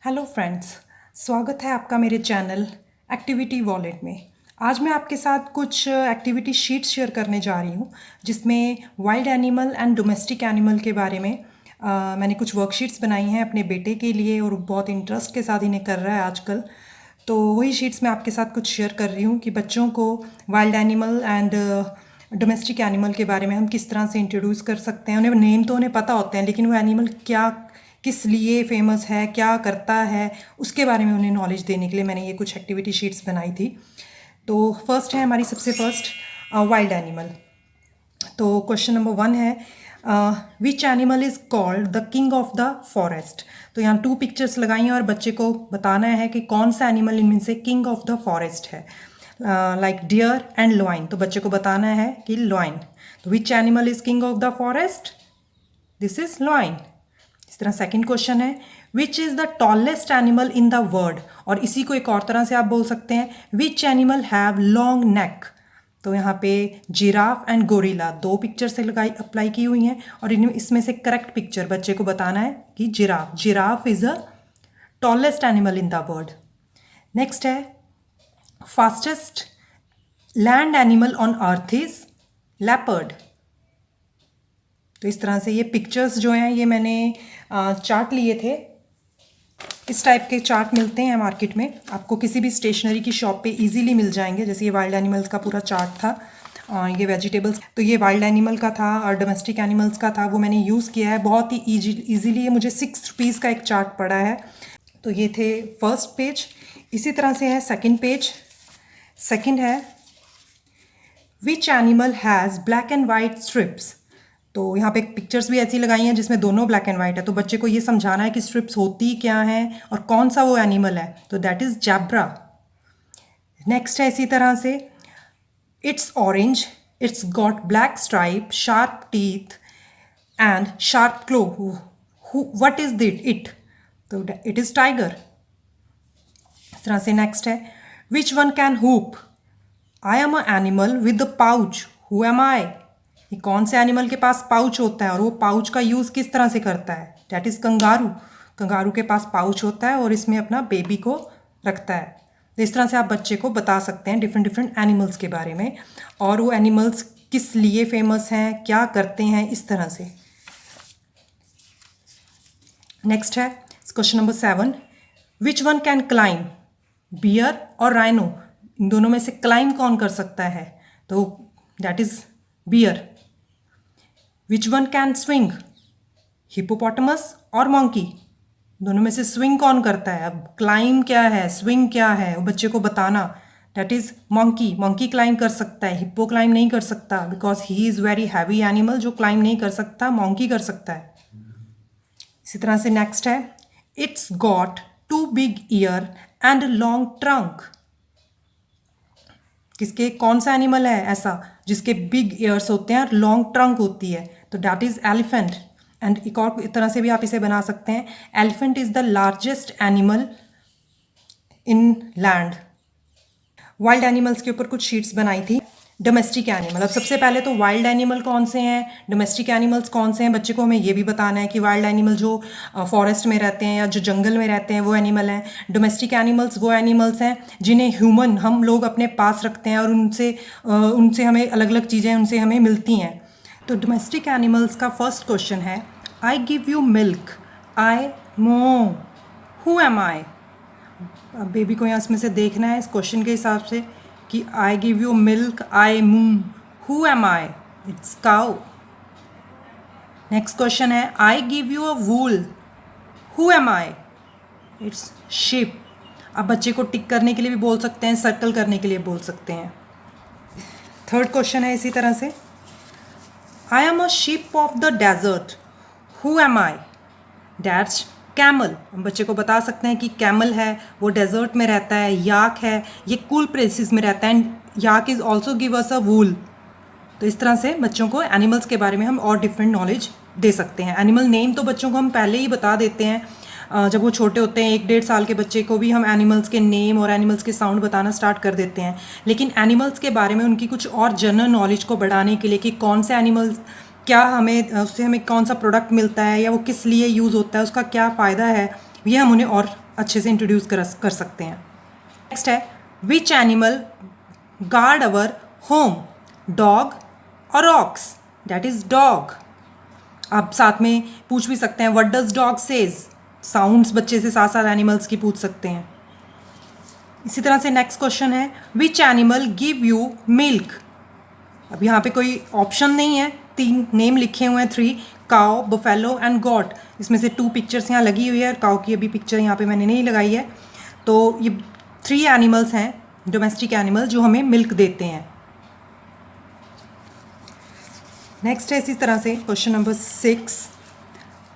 Hello friends, स्वागत है आपका मेरे चैनल एक्टिविटी वॉलेट में। आज मैं आपके साथ कुछ एक्टिविटी शीट्स शेयर करने जा रही हूँ जिसमें wild animal and domestic animal के बारे में मैंने कुछ वर्कशीट्स बनाई हैं अपने बेटे के लिए और बहुत इंटरेस्ट के साथ इन्हें कर रहा है आजकल। तो वही शीट्स मैं आपके साथ कुछ शेयर कर रही हूँ कि बच्चों को wild animal and domestic animal के बारे में हम किस तरह से इंट्रोड्यूस कर सकते हैं। उन्हें नेम तो उन्हें पता होते हैं, लेकिन वो एनिमल क्या किस लिए फेमस है, क्या करता है, उसके बारे में उन्हें नॉलेज देने के लिए मैंने ये कुछ एक्टिविटी शीट्स बनाई थी। तो फर्स्ट है हमारी सबसे फर्स्ट वाइल्ड एनिमल। तो क्वेश्चन नंबर 1 है विच animal is called the king of the forest. तो यहाँ 2 पिक्चर्स लगाई हैं और बच्चे को बताना है कि कौन सा एनिमल इनमें से किंग ऑफ द फॉरेस्ट है। लाइक डियर एंड लॉइन, तो बच्चे को बताना है कि लॉइन। तो which animal is king of the forest? This is lion. इस तरह सेकंड क्वेश्चन है which is the tallest animal in the world. और इसी को एक और तरह से आप बोल सकते हैं which animal have long neck. तो यहाँ पे जिराफ एंड गोरिल्ला 2 पिक्चर से अप्लाई की हुई हैं और इसमें से करेक्ट पिक्चर बच्चे को बताना है कि giraffe is a tallest animal in the world. Next है fastest land animal on earth is leopard. तो इस तरह से ये पिक्चर्स जो हैं ये मैंने चार्ट लिए थे। इस टाइप के चार्ट मिलते हैं मार्केट में, आपको किसी भी स्टेशनरी की शॉप पे इजीली मिल जाएंगे। जैसे ये वाइल्ड एनिमल्स का पूरा चार्ट था, ये वेजिटेबल्स, तो ये वाइल्ड एनिमल का था और डोमेस्टिक एनिमल्स का था, वो मैंने यूज़ किया है बहुत ही ईजीली। ये मुझे 6 रुपीज़ का एक चार्ट पड़ा है। तो ये थे फर्स्ट पेज। इसी तरह से है सेकेंड पेज। सेकेंड है which animal has black and white strips. तो यहाँ पे पिक्चर्स भी ऐसी लगाई हैं जिसमें दोनों ब्लैक एंड वाइट है। तो बच्चे को ये समझाना है कि स्ट्रिप्स होती क्या हैं और कौन सा वो एनिमल है। तो दैट इज़ जैब्रा। नेक्स्ट है इसी तरह से it's orange, it's got black stripe, sharp teeth and sharp claw. What is it? तो इट इज़ टाइगर। इस तरह से नेक्स्ट है which one can hop. I am a animal with the pouch, who am I. ये कौन से animal के पास pouch होता है और वो पाउच का यूज़ किस तरह से करता है? That is kangaroo. कंगारू के पास पाउच होता है और इसमें अपना बेबी को रखता है। तो इस तरह से आप बच्चे को बता सकते हैं डिफरेंट एनिमल्स के बारे में और वो एनिमल्स किस लिए फेमस हैं, क्या करते हैं, इस तरह से। नेक्स्ट है question number 7 which one can climb, bear और राइनो। इन दोनों में से क्लाइम कौन कर सकता है? तो that is bear. Which one can swing, hippopotamus और मंकी। दोनों में से स्विंग कौन करता है? अब क्लाइम क्या है, स्विंग क्या है, वो बच्चे को बताना। That is monkey. Monkey climb कर सकता है, हिप्पो क्लाइम नहीं कर सकता because he is very heavy animal जो क्लाइम नहीं कर सकता, मंकी कर सकता है। इसी तरह से नेक्स्ट है it's got 2 big year and long trunk. किसके, कौन सा एनिमल है ऐसा जिसके बिग ईयर्स होते हैं और लॉन्ग ट्रंक होती है? तो दैट इज एलिफेंट। एंड एक और तरह से भी आप इसे बना सकते हैं elephant is the largest animal in land. Wild animals के ऊपर कुछ शीट्स बनाई थी। डोमेस्टिक एनिमल, अब सबसे पहले तो वाइल्ड एनिमल कौन से हैं, डोमेस्टिक एनिमल्स कौन से हैं, बच्चे को हमें ये भी बताना है कि वाइल्ड एनिमल जो फॉरेस्ट में रहते हैं या जो जंगल में रहते हैं वो एनिमल हैं। डोमेस्टिक एनिमल्स वो एनिमल्स हैं जिन्हें ह्यूमन हम लोग अपने पास रखते हैं और उनसे हमें अलग अलग चीज़ें उनसे हमें मिलती हैं। तो डोमेस्टिक एनिमल्स का फर्स्ट क्वेश्चन है आई गिव यू मिल्क, आई मो, हु एम आई। अब बेबी को यहाँ इसमें से देखना है इस क्वेश्चन के हिसाब से कि I give you milk, I moo, who am I? It's cow. Next question है I give you a wool, who am I? It's sheep. अब बच्चे को टिक करने के लिए भी बोल सकते हैं, सर्कल करने के लिए बोल सकते हैं। थर्ड क्वेश्चन है इसी तरह से I am a sheep of the desert, who am I? That's camel. हम बच्चे को बता सकते हैं कि कैमल है वो डेजर्ट में रहता है, याक है ये कूल प्लेसेस में रहता है and yak is also give us a wool. तो इस तरह से बच्चों को एनिमल्स के बारे में हम और डिफरेंट नॉलेज दे सकते हैं। एनिमल नेम तो बच्चों को हम पहले ही बता देते हैं, जब वो छोटे होते हैं 1-1.5 साल के बच्चे को भी हम एनिमल्स के नेम और एनिमल्स के साउंड बताना स्टार्ट कर देते हैं। लेकिन एनिमल्स के बारे में उनकी कुछ और जनरल नॉलेज को बढ़ाने के लिए कि कौन से एनिमल्स क्या हमें उससे हमें कौन सा प्रोडक्ट मिलता है या वो किस लिए यूज़ होता है, उसका क्या फ़ायदा है, ये हम उन्हें और अच्छे से इंट्रोड्यूस कर सकते हैं। नेक्स्ट है which animal guard our home, dog और ऑक्स? That is dog. आप साथ में पूछ भी सकते हैं what does dog says, sounds बच्चे से साथ साथ एनिमल्स की पूछ सकते हैं। इसी तरह से नेक्स्ट क्वेश्चन है which animal give you milk? अब यहाँ पे कोई ऑप्शन नहीं है, 3 नेम लिखे हुए हैं, 3, काओ, बफेलो एंड गॉट। इसमें से 2 पिक्चर्स यहाँ लगी हुई है और काओ की अभी पिक्चर यहाँ पे मैंने नहीं लगाई है। तो ये 3 एनिमल्स हैं डोमेस्टिक एनिमल जो हमें मिल्क देते हैं। नेक्स्ट है इसी तरह से question number 6,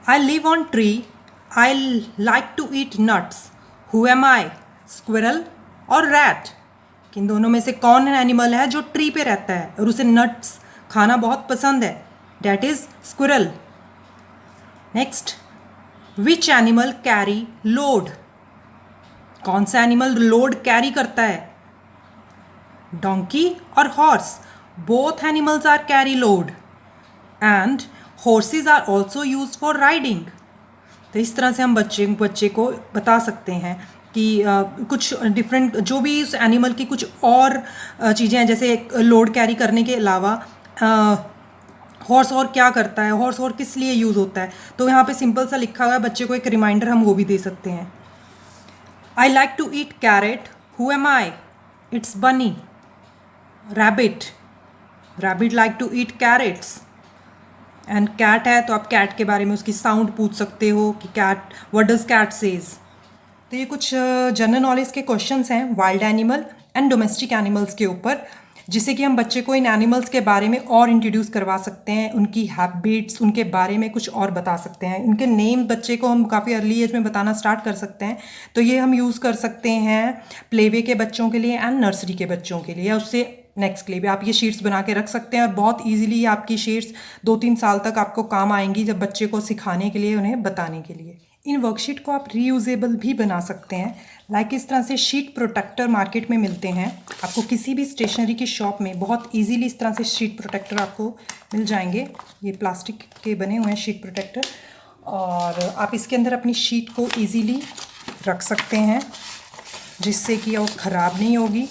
I live on tree, I like to eat nuts, who am I, squirrel और रैट? इन दोनों में से कौन एनिमल है जो ट्री पे रहता है और उसे नट्स खाना बहुत पसंद है? That is squirrel. Next, which animal carry load? कौन सा एनिमल लोड कैरी करता है? डोंकी और horse, both animals are carry load and horses are also use for riding. तो इस तरह से हम बच्चे को बता सकते हैं कि कुछ डिफरेंट जो भी उस एनिमल की कुछ और चीज़ें हैं, जैसे लोड कैरी करने के अलावा हॉर्स और क्या करता है, हॉर्स और किस लिए यूज़ होता है। तो यहाँ पे सिंपल सा लिखा हुआ है, बच्चे को एक रिमाइंडर हम वो भी दे सकते हैं। I like to eat carrot, who am I? It's bunny. Rabbit, rabbit like to eat carrots. And cat है तो आप कैट के बारे में उसकी साउंड पूछ सकते हो कि cat, what does cat says. तो ये कुछ जनरल नॉलेज के क्वेश्चंस हैं wild animal and domestic animals के ऊपर, जिससे कि हम बच्चे को इन एनिमल्स के बारे में और इंट्रोड्यूस करवा सकते हैं, उनकी हैबिट्स, उनके बारे में कुछ और बता सकते हैं। इनके नेम बच्चे को हम काफ़ी अर्ली एज में बताना स्टार्ट कर सकते हैं। तो ये हम यूज़ कर सकते हैं प्लेवे के बच्चों के लिए एंड नर्सरी के बच्चों के लिए, या उससे नेक्स्ट के लिए भी आप ये शीट्स बना के रख सकते हैं। और बहुत ईजिली आपकी शीट्स 2-3 साल तक आपको काम आएंगी, जब बच्चे को सिखाने के लिए, उन्हें बताने के लिए। इन वर्कशीट को आप रीयूजेबल भी बना सकते हैं। लाइक इस तरह से शीट प्रोटेक्टर मार्केट में मिलते हैं, आपको किसी भी स्टेशनरी की शॉप में बहुत इजीली इस तरह से शीट प्रोटेक्टर आपको मिल जाएंगे। ये प्लास्टिक के बने हुए हैं शीट प्रोटेक्टर, और आप इसके अंदर अपनी शीट को इजीली रख सकते हैं जिससे कि वो ख़राब नहीं होगी।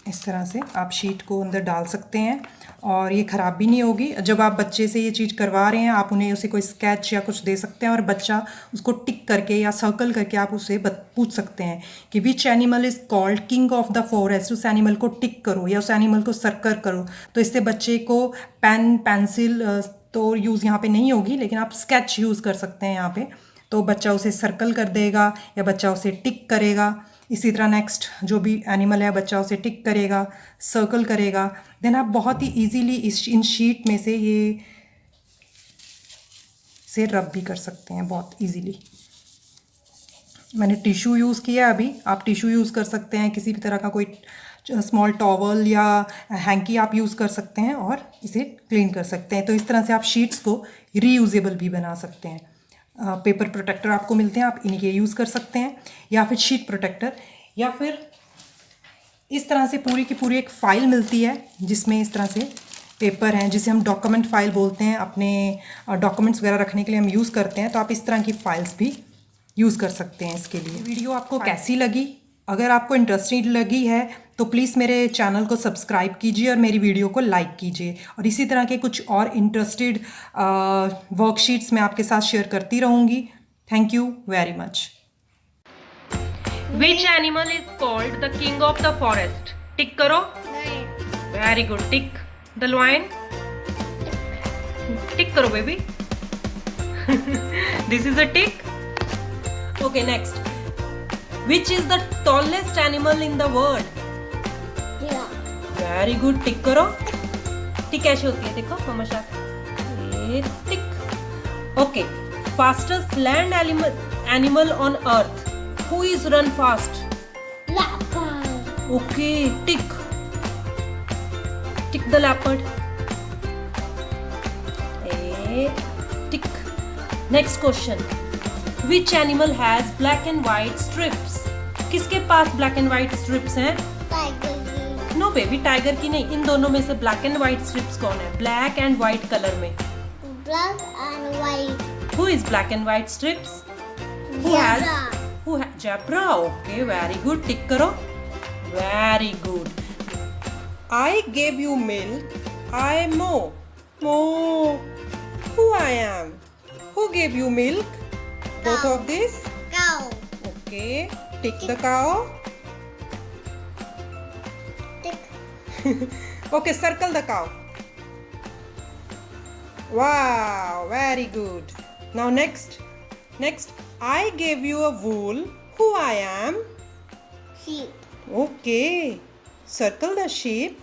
इस तरह से आप शीट को अंदर डाल सकते हैं और ये ख़राब भी नहीं होगी। जब आप बच्चे से ये चीज़ करवा रहे हैं, आप उन्हें उसे कोई स्केच या कुछ दे सकते हैं और बच्चा उसको टिक करके या सर्कल करके आप उसे पूछ सकते हैं कि विच animal is called king of the forest. उस एनिमल को टिक करो या उस एनिमल को सर्कल करो। तो इससे बच्चे को पेन, पेंसिल तो यूज़ यहाँ पे नहीं होगी, लेकिन आप स्केच यूज़ कर सकते हैं यहाँ पे। तो बच्चा उसे सर्कल कर देगा या बच्चा उसे टिक करेगा। इसी तरह नेक्स्ट जो भी एनिमल है, बच्चा उसे टिक करेगा, सर्कल करेगा। देन आप बहुत ही इजीली इन शीट में से ये से रब भी कर सकते हैं बहुत इजीली। मैंने टिश्यू यूज़ किया अभी, आप टिश्यू यूज़ कर सकते हैं, किसी भी तरह का कोई स्मॉल टॉवल या हैंकी आप यूज़ कर सकते हैं और इसे क्लीन कर सकते हैं। तो इस तरह से आप शीट्स को रीयूजेबल भी बना सकते हैं। पेपर प्रोटेक्टर आपको मिलते हैं, आप इनके यूज़ कर सकते हैं, या फिर शीट प्रोटेक्टर, या फिर इस तरह से पूरी की पूरी एक फ़ाइल मिलती है जिसमें इस तरह से पेपर हैं, जिसे हम डॉक्यूमेंट फ़ाइल बोलते हैं। अपने डॉक्यूमेंट्स वगैरह रखने के लिए हम यूज़ करते हैं। तो आप इस तरह की फ़ाइल्स भी यूज़ कर सकते हैं इसके लिए। वीडियो आपको कैसी लगी? अगर आपको इंटरेस्टिंग लगी है तो प्लीज़ मेरे चैनल को सब्सक्राइब कीजिए और मेरी वीडियो को लाइक कीजिए। और इसी तरह के कुछ और इंटरेस्टेड वर्कशीट्स मैं आपके साथ शेयर करती रहूँगी। Thank you very much. Which animal is called the king of the forest? Tick करो. Very good. Tick. The lion. Tick करो baby. This is a tick. Okay, next. Which is the tallest animal in the world? Very good. Tick करो. Tick कैसे होती है? देखो हमेशा. ये tick. Okay. Fastest land animal on earth. Who is run fast? Leopard. Okay, tick. Tick the leopard. Tick. Next question. Which animal has black and white strips? किसके पास black and white strips हैं? Tiger. No baby, tiger की नहीं, इन दोनों में से black and white strips कौन है? Black and white colour में Black and white. Who is black and white strips? Zebra. Okay, very good. Tick करो. Very good. I gave you milk. I Mo. Who I am? Who gave you milk? Both Cow. of this? Cow. Okay. Tick the cow. Tick. Okay, circle the cow. Wow, very good. Now next, I gave you a wool. Who I am? Sheep. Okay, circle the sheep.